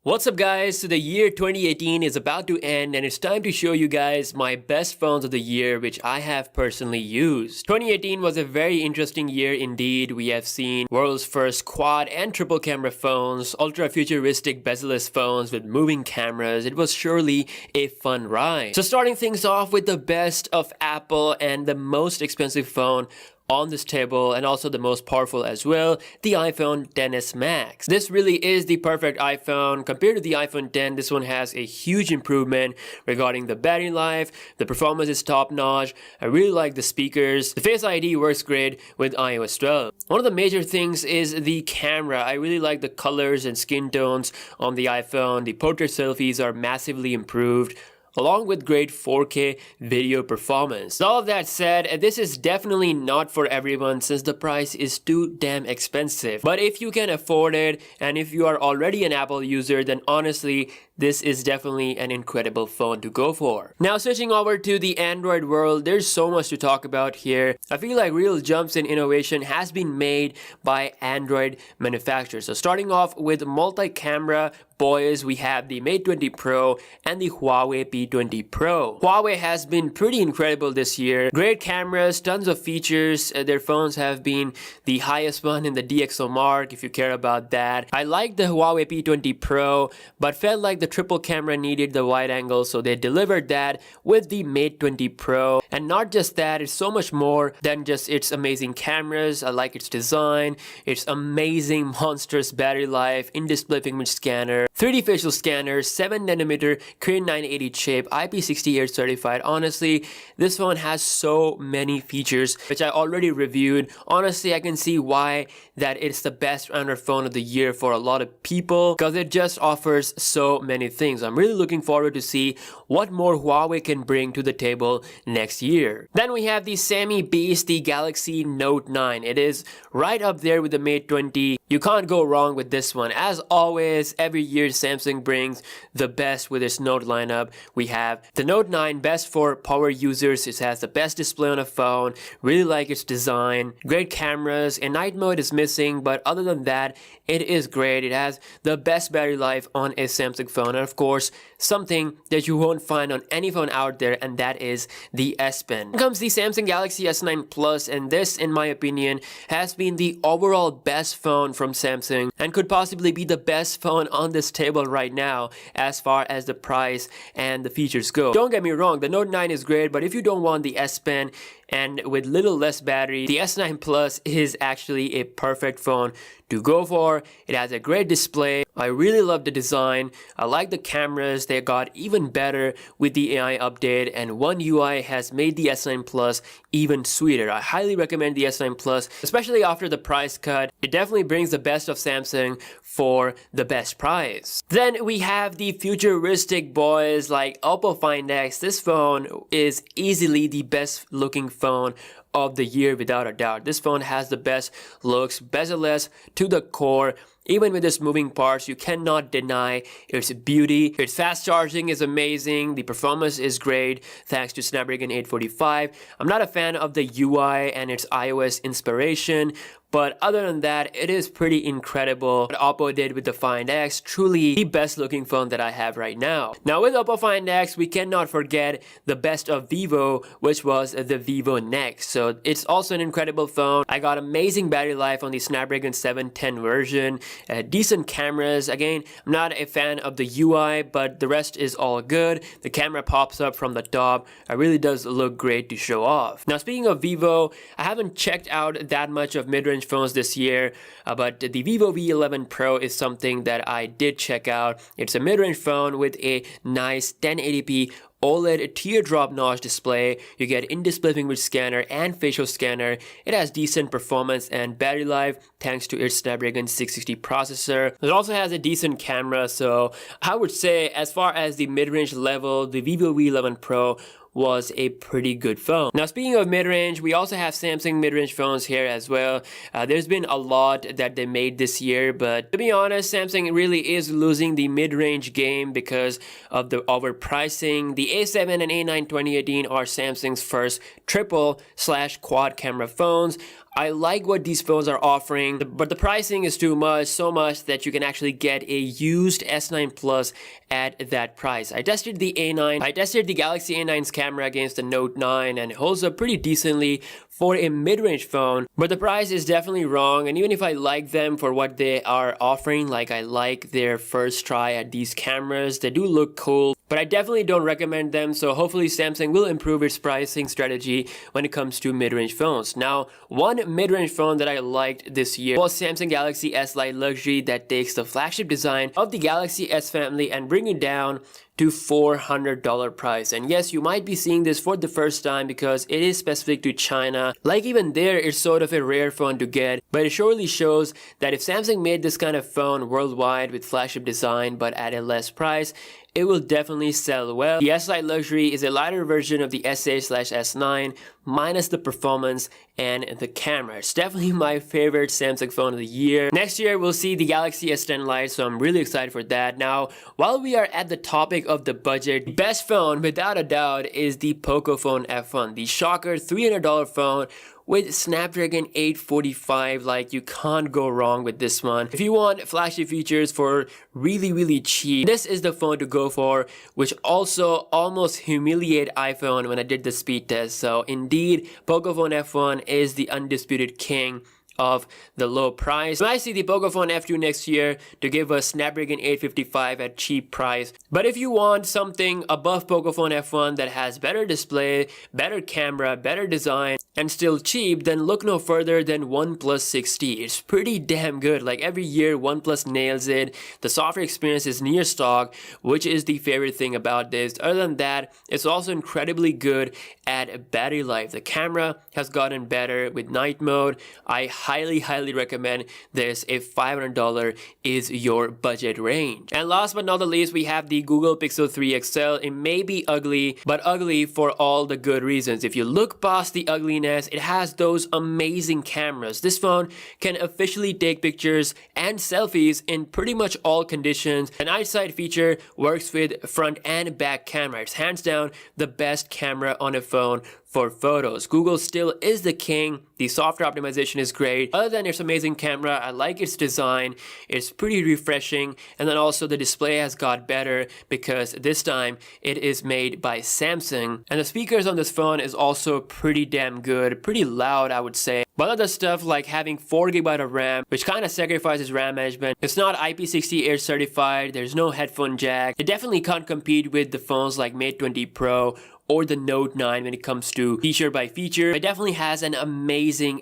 What's up guys, so the year 2018 is about to end and it's time to show you guys my best phones of the year which I have personally used. 2018 was a very interesting year indeed. We have seen world's first quad and triple camera phones, ultra futuristic bezel-less phones with moving cameras. It was surely a fun ride. So starting things off with the best of Apple and the most expensive phone on this table, and also the most powerful as well, the iPhone XS Max. This really is the perfect iPhone. Compared to the iPhone X, this one has a huge improvement regarding the battery life. The performance is top notch. I really like the speakers. The Face ID works great with iOS 12. One of the major things is the camera. I really like the colors and skin tones on the iPhone. The portrait selfies are massively improved, along with great 4K video performance. All of that said, this is definitely not for everyone since the price is too damn expensive. But if you can afford it, and if you are already an Apple user, then honestly, this is definitely an incredible phone to go for. Now switching over to the Android world, there's so much to talk about here. I feel like real jumps in innovation has been made by Android manufacturers. So starting off with multi-camera, boys, we have the Mate 20 Pro and the Huawei P20 Pro. Huawei has been pretty incredible this year. Great cameras, tons of features. Their phones have been the highest one in the DxOMark if you care about that. I like the Huawei P20 Pro, but felt like the triple camera needed the wide angle, so they delivered that with the Mate 20 Pro. And not just that, it's so much more than just its amazing cameras. I like its design, its amazing monstrous battery life, in-display fingerprint scanner, 3D facial scanner, 7nm Kirin 980 chip, IP68 certified. Honestly, this phone has so many features which I already reviewed. Honestly, I can see why that it's the best Android phone of the year for a lot of people, because it just offers so many things. I'm really looking forward to see what more Huawei can bring to the table next year. Then we have the Sammy Beast, the Galaxy Note 9. It is right up there with the Mate 20. You can't go wrong with this one. As always, every year Samsung brings the best with its Note lineup. We have the Note 9, best for power users. It has the best display on a phone. Really like its design. Great cameras. A night mode is missing, but other than that, it is great. It has the best battery life on a Samsung phone, and of course, something that you won't find on any phone out there, and that is the S Pen. Then comes the Samsung Galaxy S9 Plus, and this, in my opinion, has been the overall best phone from Samsung and could possibly be the best phone on this table right now as far as the price and the features go. Don't get me wrong, the Note 9 is great, but if you don't want the S Pen and with little less battery, the S9 Plus is actually a perfect phone to go for. It has a great display. I really love the design. I like the cameras. They got even better with the AI update, and One UI has made the S9 Plus even sweeter. I highly recommend the S9 Plus, especially after the price cut. It definitely brings the best of Samsung for the best price. Then we have the futuristic boys like Oppo Find X. This phone is easily the best looking phone of the year without a doubt. This phone has the best looks, bezel-less to the core. Even with its moving parts, you cannot deny its beauty. Its fast charging is amazing. The performance is great thanks to Snapdragon 845. I'm not a fan of the UI and its iOS inspiration, but other than that, it is pretty incredible what Oppo did with the Find X. Truly the best looking phone that I have right now. Now with Oppo Find X, we cannot forget the best of Vivo, which was the Vivo Nex. So it's also an incredible phone. I got amazing battery life on the Snapdragon 710 version. Decent cameras. Again, I'm not a fan of the UI, but the rest is all good. The camera pops up from the top. It really does look great to show off. Now speaking of Vivo, I haven't checked out that much of mid-range phones this year, but the Vivo V11 Pro is something that I did check out. It's a mid-range phone with a nice 1080p OLED teardrop notch display. You get in-display fingerprint scanner and facial scanner. It has decent performance and battery life thanks to its Snapdragon 660 processor. It also has a decent camera, so I would say as far as the mid-range level, the Vivo V11 Pro was a pretty good phone. Now speaking of mid-range, we also have Samsung mid-range phones here as well. There's been a lot that they made this year, but to be honest, Samsung really is losing the mid-range game because of the overpricing. The A7 and A9 2018 are Samsung's first triple/quad camera phones. I like what these phones are offering, but the pricing is too much, so much that you can actually get a used S9 Plus at that price. I tested the A9, I tested the Galaxy A9's camera against the Note 9 and it holds up pretty decently for a mid-range phone, but the price is definitely wrong. And even if I like them for what they are offering, like I like their first try at these cameras, they do look cool, but I definitely don't recommend them. So hopefully Samsung will improve its pricing strategy when it comes to mid-range phones. Now, one mid-range phone that I liked this year was Samsung Galaxy S Lite Luxury, that takes the flagship design of the Galaxy S family and bring it down to $400 price. And yes, you might be seeing this for the first time because it is specific to China. Like even there, it's sort of a rare phone to get, but it surely shows that if Samsung made this kind of phone worldwide with flagship design but at a less price, it will definitely sell well. The S Lite Luxury is a lighter version of the S8/S9 minus the performance and the camera. It's definitely my favorite Samsung phone of the year. Next year, we'll see the Galaxy S10 Lite, so I'm really excited for that. Now, while we are at the topic of the budget, the best phone, without a doubt, is the Pocophone F1, the shocker $300 phone with Snapdragon 845. Like, you can't go wrong with this one. If you want flashy features for really cheap, this is the phone to go for, which also almost humiliated iPhone when I did the speed test. So indeed, Pocophone F1 is the undisputed king of the low price. I see the Pocophone F2 next year to give us Snapdragon 855 at cheap price. But if you want something above Pocophone F1 that has better display, better camera, better design, and still cheap, then look no further than OnePlus 6T. It's pretty damn good. Like every year, OnePlus nails it. The software experience is near stock, which is the favorite thing about this. Other than that, it's also incredibly good at battery life. The camera has gotten better with night mode. I highly recommend this if $500 is your budget range. And last but not the least, we have the Google Pixel 3 XL. It may be ugly, but ugly for all the good reasons. If you look past the ugliness, it has those amazing cameras. This phone can officially take pictures and selfies in pretty much all conditions. The night sight feature works with front and back camera. It's hands down the best camera on a phone for photos. Google still is the king. The software optimization is great. Other than its amazing camera, I like its design. It's pretty refreshing. And then also the display has got better because this time it is made by Samsung. And the speakers on this phone is also pretty damn good. Pretty loud, I would say. But other stuff like having 4GB of RAM, which kind of sacrifices RAM management. It's not IP68 certified. There's no headphone jack. It definitely can't compete with the phones like Mate 20 Pro or the Note 9 when it comes to feature by feature. It definitely has an amazing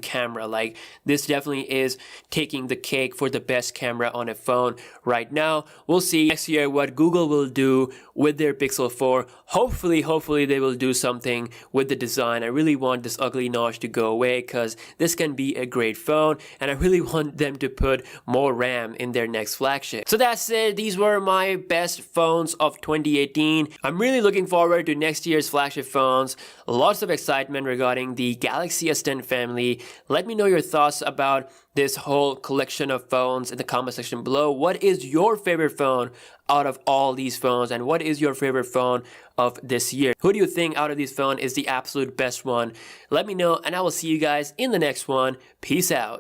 camera. Like, this definitely is taking the cake for the best camera on a phone right now. We'll see next year what Google will do with their Pixel 4. Hopefully they will do something with the design. I really want this ugly notch to go away because this can be a great phone, and I really want them to put more RAM in their next flagship. So that's it. These were my best phones of 2018. I'm really looking forward to next year's flagship phones. Lots of excitement regarding the Galaxy S10 family. Let me know your thoughts about this whole collection of phones in the comment section below. What is your favorite phone out of all these phones, and what is your favorite phone of this year? Who do you think out of these phones is the absolute best one? Let me know, and I will see you guys in the next one. Peace out.